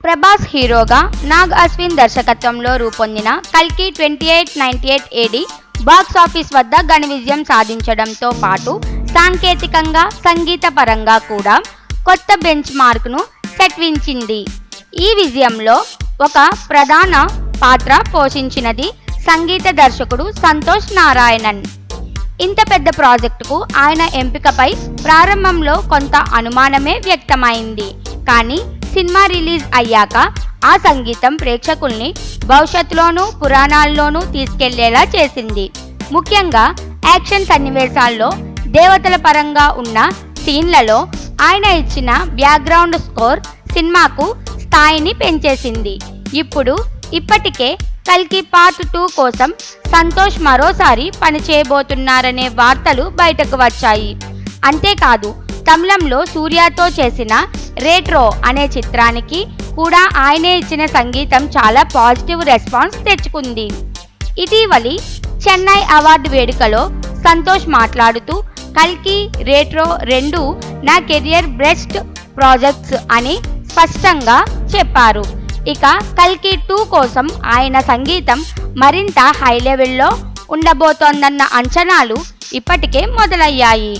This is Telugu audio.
ప్రభాస్ హీరోగా నాగ్ అశ్విన్ దర్శకత్వంలో రూపొందిన కల్కి 2898 AD బాక్స్ ఆఫీస్ వద్ద ఘన విజయం సాధించడంతో పాటు సాంకేతికంగా సంగీత పరంగా కూడా కొత్త బెంచ్ మార్క్ను సెట్వించింది. ఈ విజయంలో ఒక ప్రధాన పాత్ర పోషించినది సంగీత దర్శకుడు సంతోష్ నారాయణన్. ఇంత పెద్ద ప్రాజెక్టుకు ఆయన ఎంపికపై ప్రారంభంలో కొంత అనుమానమే వ్యక్తమైంది. కానీ సినిమా రిలీజ్ అయ్యాక ఆ సంగీతం ప్రేక్షకుల్ని భవిష్యత్తులోనూ పురాణాల్లోనూ తీసుకెళ్లేలా చేసింది. ముఖ్యంగా యాక్షన్ సన్నివేశాల్లో దేవతల పరంగా ఉన్న సీన్లలో ఆయన ఇచ్చిన బ్యాక్గ్రౌండ్ స్కోర్ సినిమాకు స్థాయిని పెంచేసింది. ఇప్పటికే కల్కి పార్ట్ 2 కోసం సంతోష్ మరోసారి పనిచేయబోతున్నారనే వార్తలు బయటకు వచ్చాయి. అంతేకాదు తమిళంలో సూర్యతో చేసిన రెట్రో అనే చిత్రానికి కూడా ఆయనే ఇచ్చిన సంగీతం చాలా పాజిటివ్ రెస్పాన్స్ తెచ్చుకుంది. ఇటీవలి చెన్నై అవార్డు వేడుకలో సంతోష్ మాట్లాడుతూ కల్కి, రెట్రో రెండూ నా కెరియర్ బెస్ట్ ప్రాజెక్ట్స్ అని స్పష్టంగా చెప్పారు. ఇక కల్కి 2 కోసం ఆయన సంగీతం మరింత హై లెవెల్లో ఉండబోతోందన్న అంచనాలు ఇప్పటికే మొదలయ్యాయి.